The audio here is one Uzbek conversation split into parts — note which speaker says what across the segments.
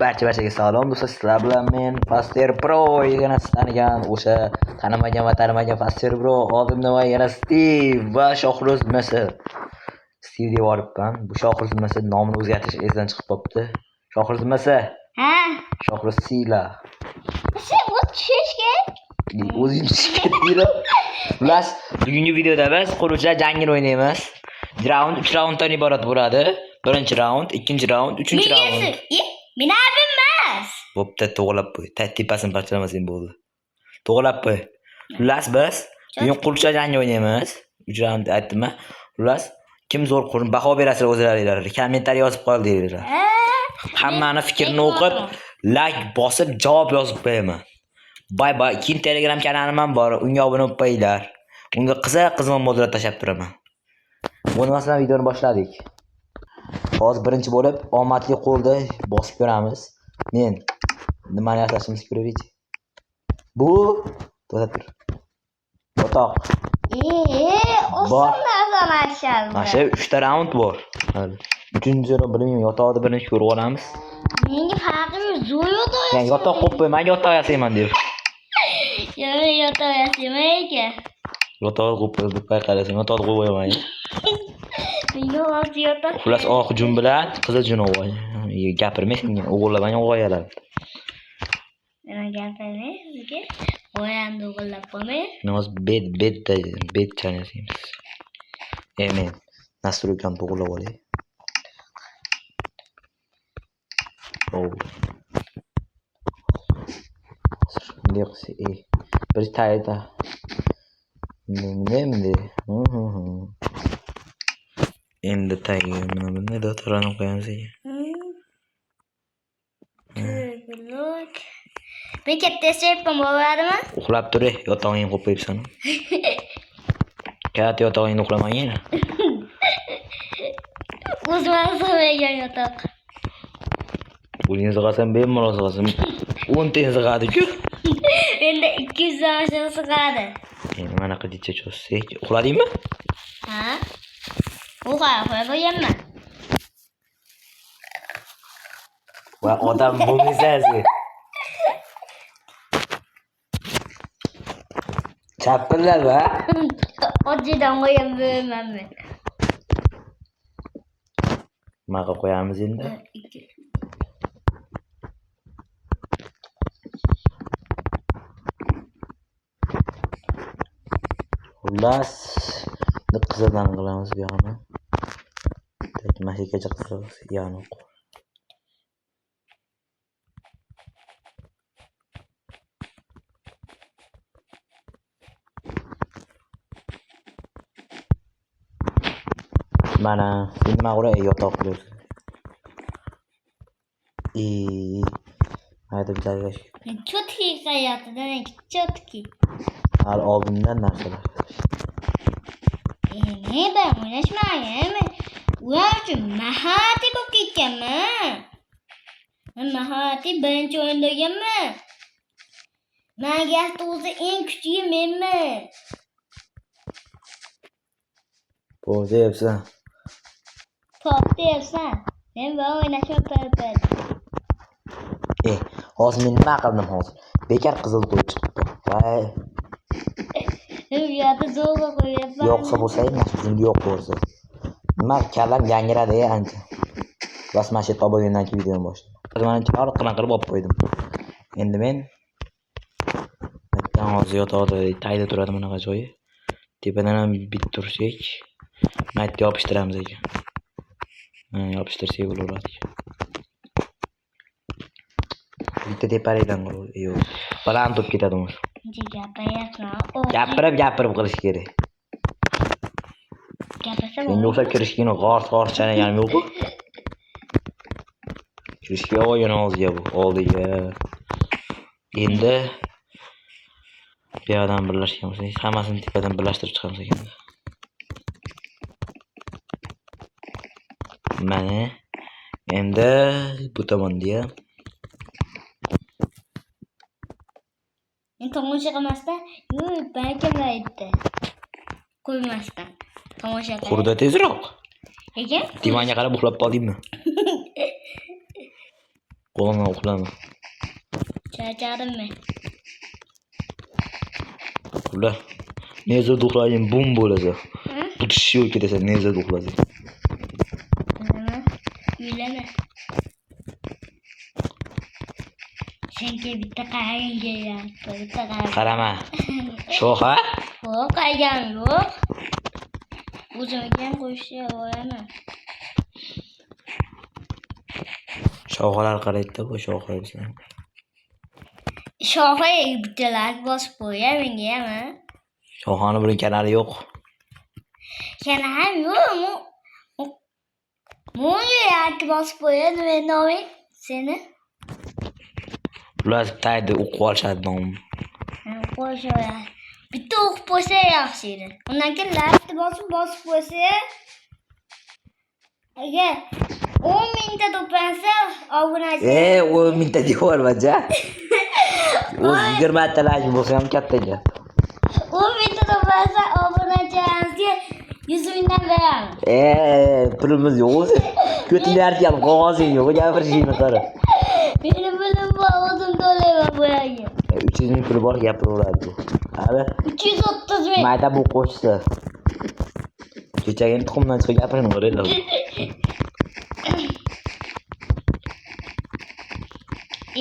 Speaker 1: Barchaga salom do'stlar, sizlar bilan men Faster Pro yana tanigan o'sha tanimagan va tanimagan Faster Pro oldimda va yana Steve va Shohruz Masa. Steve deb olibman. Bu Shohruz Masa nomini o'zgartirish esdan chiqib qopti. Shohruz Masa.
Speaker 2: Ha.
Speaker 1: Shohruz Sila.
Speaker 2: Sen o'tishga?
Speaker 1: O'zing tushga deydi. Xullas, bugungi videoda biz quruvchilar jangini o'ynaymiz. Round 3 raunddan iborat bo'ladi. Birinchi raund, ikkinchi raund, uchinchi raund.
Speaker 2: Men abimmas.
Speaker 1: Bo'pti, to'g'rilab qo'y. Tepasini parchalamasang bo'ldi. To'g'rilab qo'y. Xullas biz bugun quruvchilar jangi o'ynaymiz. 3 raund aytdimmi? Xullas, kim zo'r qurin baho berasizlar o'zlaringlar. Kommentariy yozib qo'yinglar. Hammani fikrini o'qib, like bosib javob yozib qo'yaman. Bay bay. Keyin Telegram kanalim ham bor. Unga obuna bo'lib qo'yinglar. Unga qiziq modlar tashab turaman. Bo'lmasam videoni boshladik. Hozir birinchi bo'lib omadli qo'lda bosib ko'ramiz. Men nimani yasashimiz kerak? Bu to'xtatib. Yotoq.
Speaker 2: Osondan sanashadi.
Speaker 1: Mana 3 ta raund bor. Hali. 3-ni bilmayman, yotoqni birinchi ko'rib olamiz.
Speaker 2: Menga farqim zo'r yotoq.
Speaker 1: Men yotoq qo'yib qo'yman, yotoq yasayman deb.
Speaker 2: Yo'q, yotoq yasayman ekan.
Speaker 1: Yotoq qo'yib payqalasang, yotoq qo'yib qo'yaman.
Speaker 2: Menga hozir yotoq.
Speaker 1: Xullas oq hujum bilan qizil junovoy. Gapirmaysan, o'g'irlagan o'g'aylar.
Speaker 2: Nima gapirmaysan sizga? O'yamni o'g'irlab qo'ymay.
Speaker 1: Hozir bet chanasimiz. Men nastroykam to'g'rilab olay. Bir tayda. Endi tayga nima do'taranib qo'yamiz ekan.
Speaker 2: Ben katta sepim bo'ladimi?
Speaker 1: Uxlab tur, yotog'ingni qo'yib qo'yibsan. Katta yotog'ingni uxlamagin.
Speaker 2: O'zim so'ragan yotoq.
Speaker 1: Bo'ling sig'asan, bemalol sig'asan. 10 ta sig'adi-ku.
Speaker 2: Endi 200 dan oshig'i sig'adi.
Speaker 1: Endi mana qildicha cho'zsak, uxladingmi?
Speaker 2: Ha? Qo'yganman.
Speaker 1: Va odam bo'lmaysiz. Chapillar va
Speaker 2: Ojidan qo'yganman men.
Speaker 1: Maga qo'yamiz endi. Xullas, qizildan qilamiz bu yoqni. Mashikacha qilamiz, ya'ni. Mana, nima qilay yotoq qilib. Hayda bizlarga.
Speaker 2: Chotki hayotidan chotki.
Speaker 1: Hal oldindan narsalar.
Speaker 2: Ne ben oynashmayman. Ular mahati bo'lib ketganman. Men mahati birinchi o'yindaganman. Menga o'zi eng kuchli menman.
Speaker 1: Bo'zayapsan.
Speaker 2: To'xtayapsan. Men va o'ynashmayman.
Speaker 1: Hozir men nima qildim hozir? Bekar qizil to'y chiqibdi. Voy.
Speaker 2: Yo'q, zo'rg'a qo'yapman.
Speaker 1: Yo'qsa bo'lsa emas, shunday yo'q bo'lsa. Nima kallam yangradi ancha. Bas mashin to'g'ridan keyin videoni boshladim. Mana chor qilib olib qo'ydim. Endi men aytgan hozir yotoqda tayda turadi bunaqa joyi. Tepadan ham bit tursak, maytni yopishtiramiz ekan. Yopishtirsak bo'laveradi. Bitta tepalikdan yo'q. Baland turib ketadi u. Gapirib qilish kerak.
Speaker 2: Gapirsam
Speaker 1: Sen yo'qsa kirishgini g'or chanagan yo'q-ku. Kirishga o'yin hozirga bu, oldiga. Endi bu yerdan birlashganmiz. Hammasini tepadan birlashtirib chiqamiz ekan. Mana endi bu tomonda
Speaker 2: tomosha qilmasdan, yo'q, balkim aytdi. Qo'ymasdan. Tomosha qil.
Speaker 1: Qurda tezroq.
Speaker 2: Nega?
Speaker 1: Divanga qarab uxlab qoldingmi? Qo'limdan uxlama.
Speaker 2: Charchadimmi?
Speaker 1: Ular. Nezada uxlayim bum bo'ladi.
Speaker 2: Ha?
Speaker 1: Butish yo'q ketasan nezada uxlasang.
Speaker 2: Nima? Uylana. Senga bitta qaragim kelyapti. Bitta qaragim.
Speaker 1: Qarama. Shoha?
Speaker 2: Yo'q, qaragim yo'q. O'zimga ham qo'shishga olaman.
Speaker 1: Shoxalar qaraydi-da, bu shoxlar bilan.
Speaker 2: Shoxga bittalar bosib qo'ya menga ham.
Speaker 1: Shoxani bir kanali yo'q.
Speaker 2: Yana ham yo'q. Menga yakka bosib qo'yadi men noming seni.
Speaker 1: Ular tayda o'qib olishadi nomim.
Speaker 2: Qo'sha. Bitta o'qib qo'ysa yaxshi edi. Undan keyin lapni bosib qo'ysa agar 10 mingta to'plansa obunachi.
Speaker 1: 10 mingta deyorma-ja. O'z 20 ta like bo'lsa ham katta gap.
Speaker 2: 10 mingta to'plansa obunachimizga 100 mingdan beramiz.
Speaker 1: Pulimiz yo'q o'zi. Ko'tinglarga ham qog'ozing yo'q, gapirishingni qara.
Speaker 2: Meni pulim bor, o'zim to'layman bu yerga.
Speaker 1: 300 ming puli bor gapiraveradi bu. Hali
Speaker 2: 330 ming.
Speaker 1: mayda bu qo'shsa. Kechagina tuxumdan chiqib gapirishni qaranglar.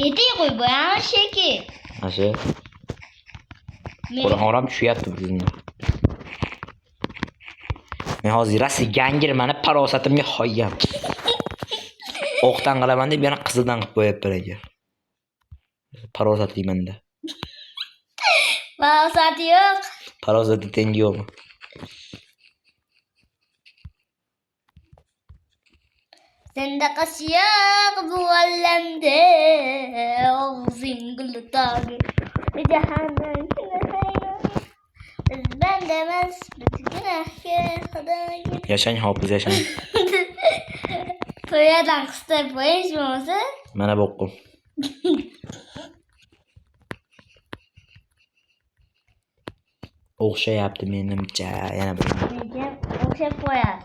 Speaker 2: Eti qo'y bu ham sheki.
Speaker 1: Asha. Qo'lim oram tushyapti bizni. Men hozir rasi gangirmani parosatimga xoyam. O'qdan qilaman deb yana qizildan qilib qo'yapman aka. Parosatliman-da.
Speaker 2: Parosat yo'q.
Speaker 1: Parosatga tengi yo'qmi?
Speaker 2: Senda yo'q bu olamda. Og'zing gultagi. Jahannam bizdan demas, bizga xudoga.
Speaker 1: Yashang hofiz yashang.
Speaker 2: To'yadan qista qo'yish bo'lsa,
Speaker 1: Mana boqqum. O'xshayapti menimcha, yana bir.
Speaker 2: menga o'xshab qo'yadi.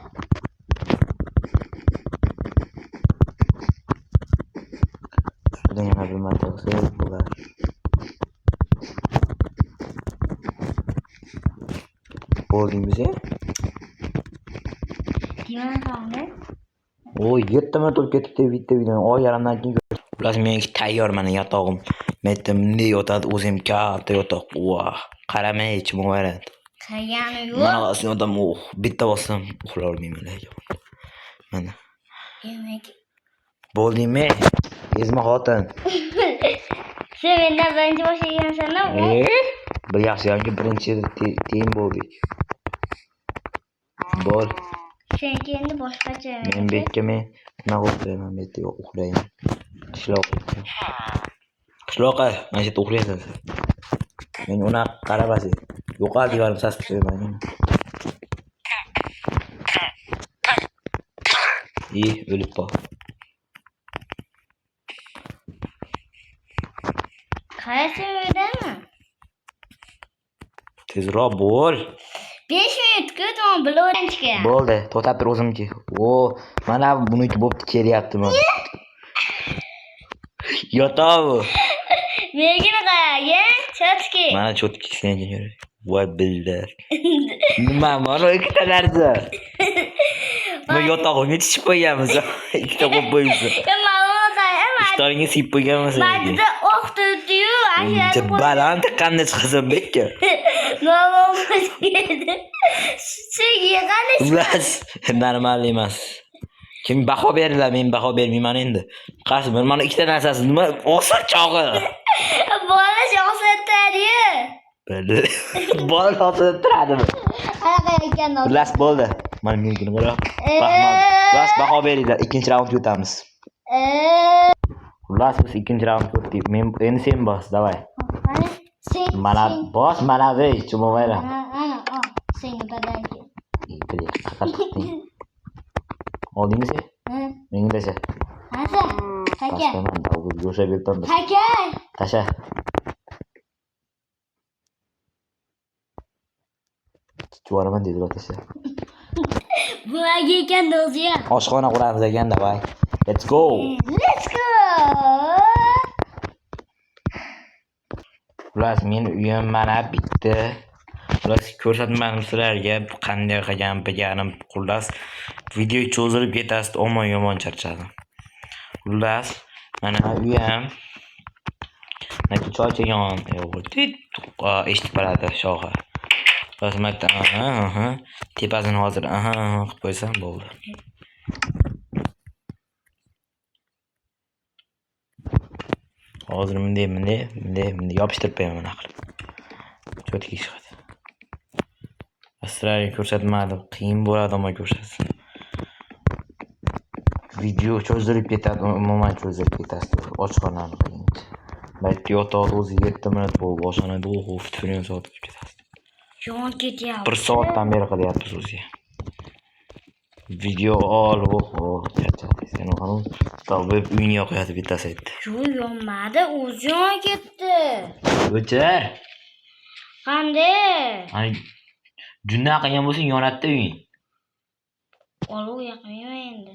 Speaker 1: Ustidan yana bir marta qilsak bo'lar. Bo'ldingmi?
Speaker 2: Divanxona.
Speaker 1: O 7 marta o'tib ketibdi bitta video. Oy yarimdan keyin ular menga tayyor mana yotog'im. Men aytdim, bunday yotadi o'zim katta yotoq. Voh, qaramay hech bo'lmaydi.
Speaker 2: Qagani yo'q.
Speaker 1: Mana asli odam bitta bossam uxlay olmayman lekin. Mana.
Speaker 2: Demak,
Speaker 1: Bo'ldingmi? Ezma xotin.
Speaker 2: sen mendan birinchi boshlagansan-ku.
Speaker 1: Bir yaxshi yoki birinchi team bo'ldik. Bol.
Speaker 2: Senki endi boshqacha.
Speaker 1: Men bekka men nima uxlayman, men yerda uxlayman. Qishloqqa, mana shu yerda uxlaysan. Men uni qarabasi. Yo'qol deganim sasib qo'ymayman. O'lib qol.
Speaker 2: Qaysi uydami?
Speaker 1: Tezroq bo'l.
Speaker 2: 5 minutga to'g'ri bilan chiqay.
Speaker 1: Bo'ldi, to'xtab tur o'zimchi. Mana buniki bo'pti, kelyapti mana. Yotav.
Speaker 2: Menga qaragin, chotki.
Speaker 1: Mana chotki sen yur. Voy bildir. Nima, mana ikkita narsa. Men yotog'imga tishib qo'yganmiz. Ikkita qo'yib qo'yibsiz.
Speaker 2: Ma'lumot qaraman.
Speaker 1: Ishtoringga siyib qo'yganmiz.
Speaker 2: Ma'lumotda o'q turdi-yu, ashyolarni
Speaker 1: baland qanday chiqasan bekka?
Speaker 2: Senga qani?
Speaker 1: Ulas, normal emas. Kim baho berdilar, men baho bermayman endi. Qarshi mana ikkita narsasi nima? Oson chog'i.
Speaker 2: Bola shoxsatadi-yu.
Speaker 1: Bildi. Bola shoxsatadimi?
Speaker 2: Qanaqa ekan?
Speaker 1: Ulas bo'ldi. Mana menga qara. Ulas baho beringlar, ikkinchi raund o'tamiz. Ulas biz ikkinchi raund o'tdik. Men endi sen bos, davay. Mana bos, mana vey, chumovayra.
Speaker 2: Ana, senga badanki.
Speaker 1: Oldingmi sen? Menga tasha.
Speaker 2: Hasa, taka.
Speaker 1: Yo'sha berdim.
Speaker 2: Taka.
Speaker 1: Tasha. Chuvoraman dedi tasha.
Speaker 2: Bularga ekan do'ziya.
Speaker 1: Oshxona quramiz ekan, davay. Let's go.
Speaker 2: Let's go.
Speaker 1: Xullas men uyim mana bitta. Xullas ko'rsatmadim sizlarga qanday qilganim. Xullas video cho'zilib ketadi, yomon charchadim. Xullas mana uyim. Mana choy chegan, eshitib qoladi shoxi. Xizmatda tepasini hozir qilib qo'ysam bo'ldi. Hozir bunday yopishtirib qo'yaman mana qilib. Cho'tki chiqadi. Sizlarga ko'rsatmadim, qiyin bo'ladi ammo ko'rsatsin. Video cho'zilib ketadi, umuman cho'zilib ketadi. Ochiqxonani qiyin. Balki yotoqda o'zi 7 minut bo'lib boshlanadi, fitfirin soat o'tib ketadi.
Speaker 2: Yon ketyapti.
Speaker 1: 1 soatdan beri qilyapmiz o'zi. Video charchadik. Sen o'g'lim tavbib uyni yoqyapti bittasi aytdi.
Speaker 2: Yo'q, yonmadi, o'zi yon ketdi.
Speaker 1: O'char.
Speaker 2: Qanday?
Speaker 1: Ani junna qilgan bo'lsang yonatdi uying.
Speaker 2: Olov yoqmayman endi.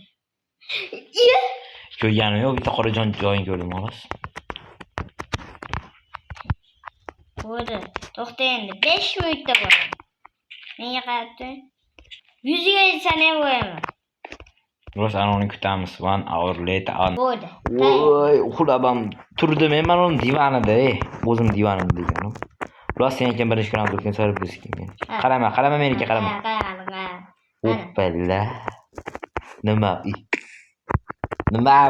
Speaker 1: Ko'rganim yo'q, bitta qorajon joyini ko'rdim xolos.
Speaker 2: Bo'ldi. To'xta endi. 5 minutda bo'laman. Menga qarabdi. 100 ga yetsan ham bo'laman.
Speaker 1: Biz uni kutamiz. 1 hour later on.
Speaker 2: Bo'ldi.
Speaker 1: Voy, uxlabam turdim men uni divanida, o'zim divanimda deganim. Ular sen ekan birinchi kanal turgan sarib bo'lsin. Qarama meniga qarama. Hoppala. Nima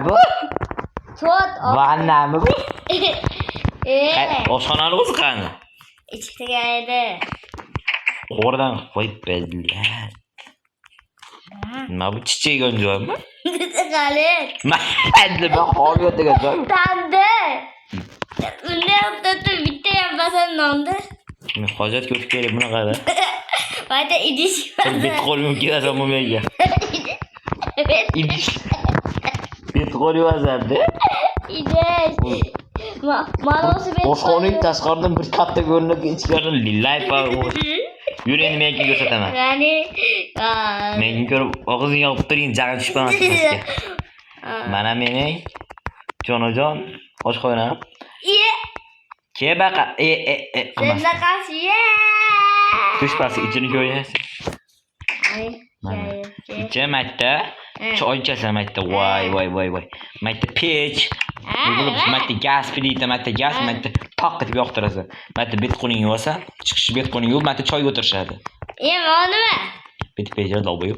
Speaker 1: bu?
Speaker 2: Soat
Speaker 1: Vannami bu? Oshxonani o'zi qani?
Speaker 2: ichkiga edi.
Speaker 1: Qo'rdan qo'yib bellar. Nima bu chichegan joymi?
Speaker 2: Qalit.
Speaker 1: Mayli, men hozir degan joy.
Speaker 2: Tandi. Undan tutib bitta ham basan nonda.
Speaker 1: Men hojat ko'rib kelib buni qara.
Speaker 2: Mayda idish.
Speaker 1: Bit qo'lim kelasan bu menga. Idish. Bit qo'lim azarda.
Speaker 2: Idish. Manosi bet.
Speaker 1: Oshxonaning tashqaridan bir katta ko'rinadi, ichkaridan lillahi fa. Yur endi menga ko'rsataman.
Speaker 2: Ya'ni
Speaker 1: menga ko'rib og'zingga olib turing, jag'i tushmasin. Mana mening jonajon oshxonam. Kebaqa
Speaker 2: Senga qarshi.
Speaker 1: Tushpasi ichini ko'ryapsiz. Ichi makta choy ichasan makta. Voy. Makta pech. Makta gaz plita, makta gaz, makta toq deb yoqtirasan. Makta bet qo'ling yuvasan, chiqish bet qo'ling yuvib, makta choy o'tirishadi.
Speaker 2: Nima?
Speaker 1: Bet pechlar do'g'ri.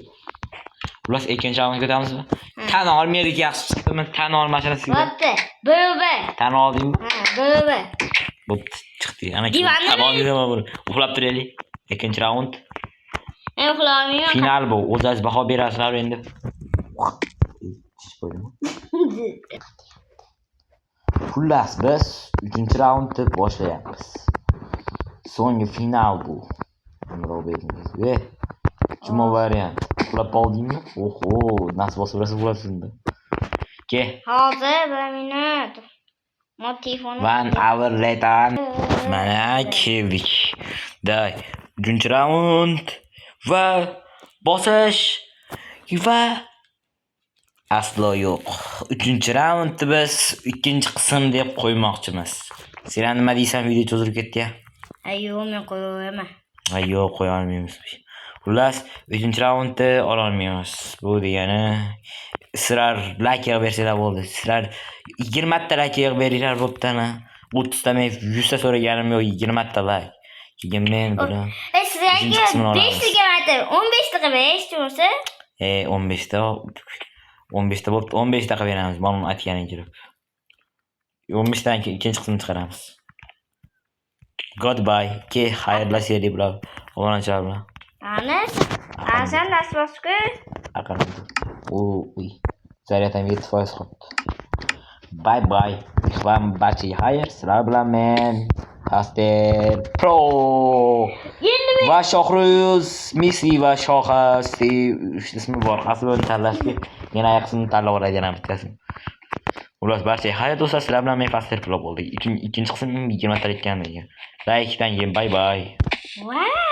Speaker 1: Xullas ikkinchi raundga o'tamizmi? Tan olmaylik yaxshi chiqdimi? Tan ol mashinasiga.
Speaker 2: Bo'pti. Bo'bi.
Speaker 1: Tan oldingmi?
Speaker 2: Bo'bi.
Speaker 1: Bo'pti, chiqdi. Ana tan oldingmi? Uxlab turaylik. Ikkinchi raund.
Speaker 2: Men uxlamayman.
Speaker 1: Final bu. O'zingiz baho berasizlar endi. Xullas biz 3-raundni boshlayapmiz. So'nggi final bu. Ve Juma variant. Uxlab oldingmi? Oho, nasib bo'lsa uxlabsizmi? Ke.
Speaker 2: Hozir 1 minut. Telefon.
Speaker 1: 1 hour later. Mana keldik. Day. 3-raund va bosish va aslo yo'q. 3-raundni biz ikkinchi qism deb qo'ymoqchimiz. Sen nima deysan, video cho'zilib ketdi-ya?
Speaker 2: Yo'q, men qo'yaman.
Speaker 1: Yo'q, qo'ya olmaymiz. Xullas, 3-raundni ola olmaymiz. Bu degani sizlar like yig'ib bersanglar bo'ldi. Sizlar 20 ta like yig'ib beringlar bo'ptimi? 30 ta men 100 ta so'raganim yo'q, 20 ta like. Keyin men bilan
Speaker 2: sizlarga 5 ta mayda, 15 ta qilib eshitdingizmi?
Speaker 1: 15 ta bo'pti, 15 ta qilib beramiz. Mana aytganing kelib. 15 dan keyin ikkinchi qismni chiqaramiz. Goodbye. Ke xayrlashaylik bilan. Obonachilar bilan.
Speaker 2: Sen nasibasku?
Speaker 1: Uy. Zaryadam 7% qoldi. Bye. Ikhwan barchaga xayr. Sizlar bilan men Aster Pro va Shohruz Messi va Shohasi ismi bor. Aslini tanlashga yana yaxshisini tanlab oladigan bittasini. Ular barchaga xayr do'stlar, sizlar bilan men Aster Pro bo'ldik. Ikkinchi qism 20 ta ekan. Like dan keyin bye.
Speaker 2: Wow.